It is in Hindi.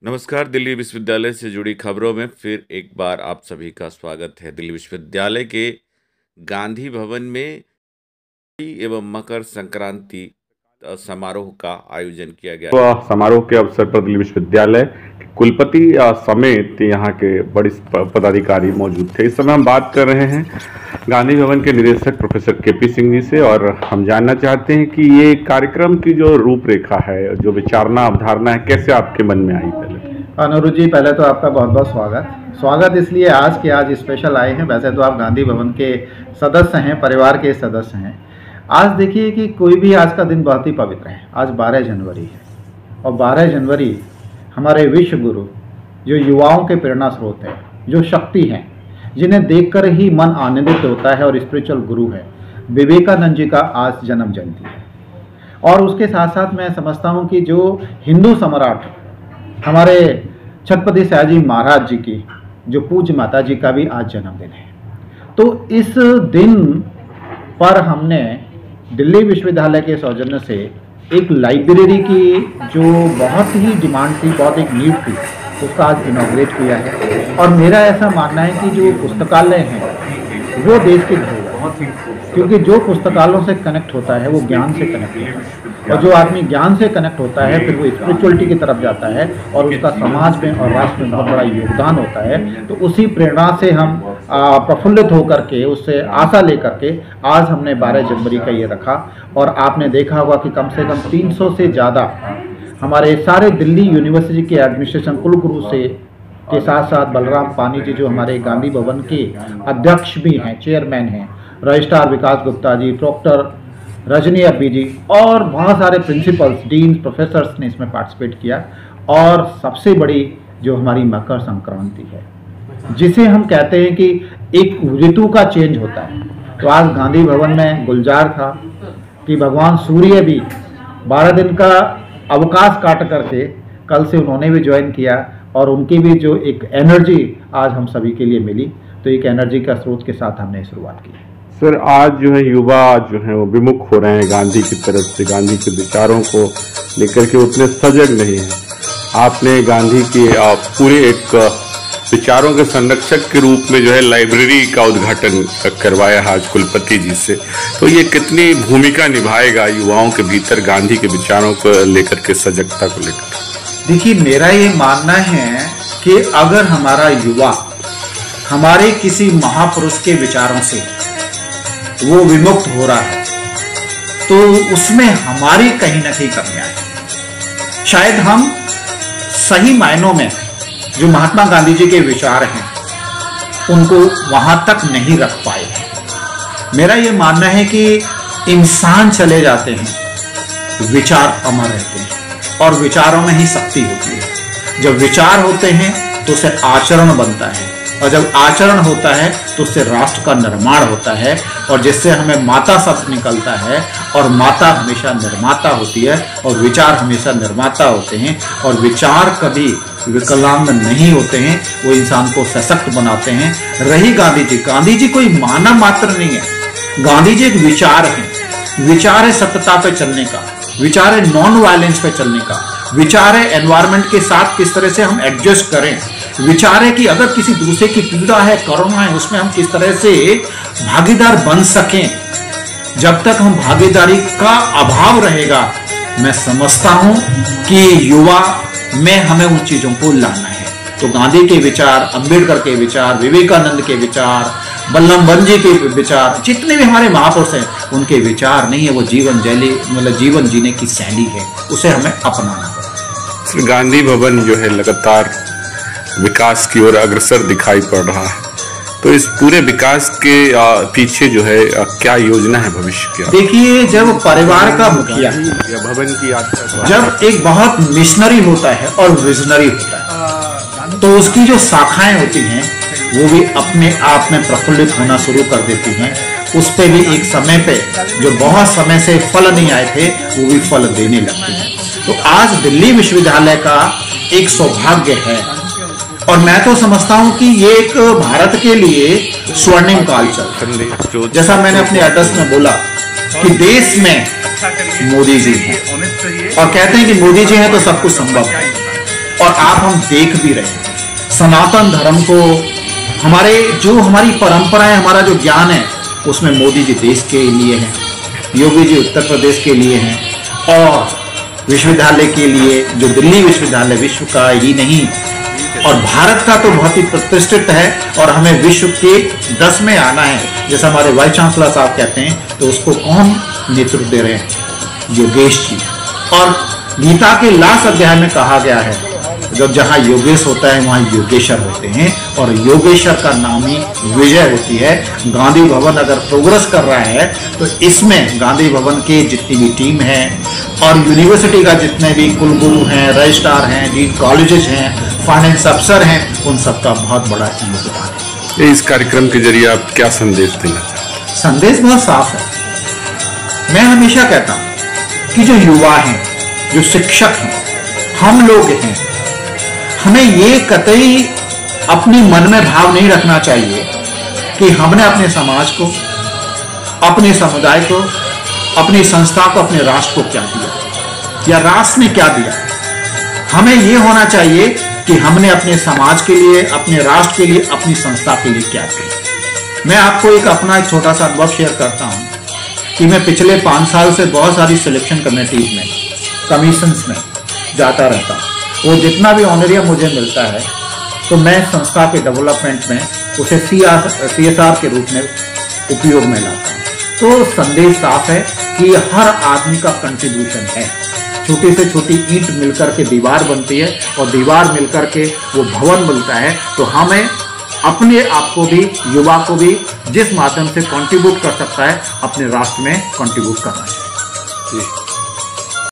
नमस्कार। दिल्ली विश्वविद्यालय से जुड़ी खबरों में फिर एक बार आप सभी का स्वागत है। दिल्ली विश्वविद्यालय के गांधी भवन में एवं मकर संक्रांति समारोह का आयोजन किया गया। समारोह के अवसर पर दिल्ली विश्वविद्यालय कुलपति समेत यहाँ के बड़े पदाधिकारी मौजूद थे। इस समय हम बात कर रहे हैं गांधी भवन के निदेशक प्रोफेसर केपी सिंह जी से, और हम जानना चाहते हैं कि ये कार्यक्रम की जो रूपरेखा है, जो विचारना अवधारणा है, कैसे आपके मन में आई। पहले अनुरुज जी, पहले तो आपका बहुत बहुत स्वागत इसलिए आज स्पेशल आए हैं। वैसे तो आप गांधी भवन के सदस्य हैं, परिवार के सदस्य हैं। आज देखिए कि कोई भी आज का दिन बहुत ही पवित्र है। आज 12 जनवरी है और 12 जनवरी हमारे विश्व गुरु, जो युवाओं के प्रेरणा स्रोत है, जो शक्ति हैं, जिन्हें देखकर ही मन आनंदित होता है और स्पिरिचुअल गुरु है, विवेकानंद जी का आज जन्म जयंती है। और उसके साथ साथ मैं समझता हूँ कि जो हिंदू सम्राट हमारे छत्रपति शिवाजी महाराज जी की जो पूज्य माता जी का भी आज जन्मदिन है। तो इस दिन पर हमने दिल्ली विश्वविद्यालय के सौजन्य से एक लाइब्रेरी की जो बहुत ही डिमांड थी, बहुत एक नीड थी, उसका आज इनॉग्रेट किया है। और मेरा ऐसा मानना है कि जो पुस्तकालय हैं वो देश के धरोहर है, क्योंकि जो पुस्तकालयों से कनेक्ट होता है वो ज्ञान से कनेक्ट होता है, और जो आदमी ज्ञान से कनेक्ट होता है फिर वो स्पिरिचुअलिटी की तरफ जाता है और उसका समाज में और राष्ट्र में बहुत बड़ा योगदान होता है। तो उसी प्रेरणा से हम प्रफुल्लित होकर के, उससे आशा लेकर के आज हमने 12 जनवरी का ये रखा। और आपने देखा होगा कि कम से कम 300 से ज़्यादा हमारे सारे दिल्ली यूनिवर्सिटी के एडमिनिस्ट्रेशन कुलगुरु से के साथ साथ बलराम पानी जी, जो हमारे गांधी भवन के अध्यक्ष भी हैं, चेयरमैन हैं, रजिस्ट्रार विकास गुप्ता जी, डॉक्टर रजनी अब्बी जी, और बहुत सारे प्रिंसिपल्स, डीन, प्रोफेसर्स ने इसमें पार्टिसिपेट किया। और सबसे बड़ी जो हमारी मकर संक्रांति है, जिसे हम कहते हैं कि एक ऋतु का चेंज होता है। तो आज गांधी भवन में गुलजार था कि भगवान सूर्य भी 12 दिन का अवकाश काट करके कल से उन्होंने भी ज्वाइन किया, और उनकी भी जो एक एनर्जी आज हम सभी के लिए मिली। तो एक एनर्जी का स्रोत के साथ हमने शुरुआत की। सर, आज जो है युवा जो है वो विमुख हो रहे हैं गांधी की तरफ से, गांधी के विचारों को लेकर के उतने सजग नहीं है। आपने गांधी के पूरे एक विचारों के संरक्षक के रूप में जो है लाइब्रेरी का उद्घाटन करवाया आज कुलपति जी से। तो ये कितनी भूमिका निभाएगा युवाओं के भीतर गांधी के विचारों को लेकर के, सजगता को लेकर? देखिए, मेरा ये मानना है कि अगर हमारा युवा हमारे किसी महापुरुष के विचारों से वो विमुक्त हो रहा है तो उसमें हमारी कहीं ना कहीं कमियां हैं। शायद हम सही मायनों में जो महात्मा गांधी जी के विचार हैं उनको वहां तक नहीं रख पाए। मेरा ये मानना है कि इंसान चले जाते हैं, विचार अमर रहते हैं, और विचारों में ही शक्ति होती है। जब विचार होते हैं तो उससे आचरण बनता है, और जब आचरण होता है तो उससे राष्ट्र का निर्माण होता है, और जिससे हमें माता शब्द निकलता है, और माता हमेशा निर्माता होती है, और विचार हमेशा निर्माता होते हैं। और विचार कभी विकलांग नहीं होते हैं, वो इंसान को सशक्त बनाते हैं। रही गांधी जी कोई मानव मात्र नहीं है। गांधी जी एक विचार है। विचार है सत्यता पे चलने का, विचार है नॉन वायलेंस पे चलने का, विचार है एनवायरमेंट के साथ किस तरह से हम एडजस्ट करें, विचार है कि अगर किसी दूसरे की पीड़ा है, करुणा है, उसमें हम किस तरह से भागीदार बन सकें। जब तक हम भागीदारी का अभाव रहेगा, मैं समझता हूं कि युवा में हमें उन चीजों को लाना है। तो गांधी के विचार, अंबेडकर के विचार, विवेकानंद के विचार, बल्लभ जी के विचार, जितने भी हमारे महापुरुष हैं, उनके विचार नहीं है, वो जीवन जीने की शैली है, उसे हमें अपनाना है। गांधी भवन जो है लगातार विकास की ओर अग्रसर दिखाई पड़ रहा है, तो इस पूरे विकास के पीछे जो है क्या योजना है भविष्य की? देखिए, जब परिवार का मुखिया भवन की यात्रा, जब एक बहुत मिशनरी होता है और विजनरी होता है, तो उसकी जो शाखाएं होती हैं वो भी अपने आप में प्रफुल्लित होना शुरू कर देती हैं। उस पे भी एक समय पे जो बहुत समय से फल नहीं आए थे वो भी फल देने लगते हैं। तो आज दिल्ली विश्वविद्यालय का एक सौभाग्य है, और मैं तो समझता हूं कि ये एक भारत के लिए स्वर्णिम काल चल, जैसा मैंने अपने एड्रेस में बोला कि देश में मोदी जी हैं, और कहते हैं कि मोदी जी हैं तो सब कुछ संभव है। और आप हम देख भी रहे हैं। सनातन धर्म को हमारी परंपराएं, हमारा जो ज्ञान है, उसमें मोदी जी देश के लिए हैं, योगी जी उत्तर प्रदेश के लिए हैं, और विश्वविद्यालय के लिए जो दिल्ली विश्वविद्यालय विश्व का ही नहीं और भारत का तो बहुत ही प्रतिष्ठित है, और हमें विश्व के 10 में आना है, जैसे हमारे वाइस चांसलर साहब कहते हैं। तो उसको कौन नेतृत्व दे रहे हैं? योगेश जी। और गीता के लास्ट अध्याय में कहा गया है, जब जहाँ योगेश होता है वहाँ योगेश्वर होते हैं, और योगेश्वर का नाम ही विजय होती है। गांधी भवन अगर प्रोग्रेस कर रहा है तो इसमें गांधी भवन के जितनी भी टीम है और यूनिवर्सिटी का जितने भी कुलगुरु हैं, रजिस्ट्रार हैं, डीन कॉलेजेस हैं, फाइनेंस अफसर हैं, उन सबका बहुत बड़ा योगदान है। इस कार्यक्रम के जरिए आप क्या संदेश देना चाहते हैं? संदेश बहुत साफ है। मैं हमेशा कहता हूं कि जो युवा हैं, जो शिक्षक हैं, हम लोग हैं, हमें ये कतई अपनी मन में भाव नहीं रखना चाहिए कि हमने अपने समाज को, अपने समुदाय को, अपनी संस्था को, अपने राष्ट्र को क्या दिया या राष्ट्र ने क्या दिया। हमें ये होना चाहिए कि हमने अपने समाज के लिए, अपने राष्ट्र के लिए, अपनी संस्था के लिए क्या किया। मैं आपको एक छोटा सा अनुभव शेयर करता हूं कि मैं पिछले 5 साल से बहुत सारी सिलेक्शन कमेटीज में, कमीशंस में जाता रहता हूं। वो जितना भी ऑनरियम मुझे मिलता है तो मैं संस्था के डेवलपमेंट में उसे CSR के रूप में उपयोग में लाता हूँ। तो संदेश साफ है कि हर आदमी का कंट्रीब्यूशन है। छोटी से छोटी ईंट मिलकर के दीवार बनती है, और दीवार मिलकर के वो भवन बनता है। तो हमें अपने आप को भी, युवा को भी जिस माध्यम से कंट्रीब्यूट कर सकता है, अपने राष्ट्र में कंट्रीब्यूट करना चाहिए।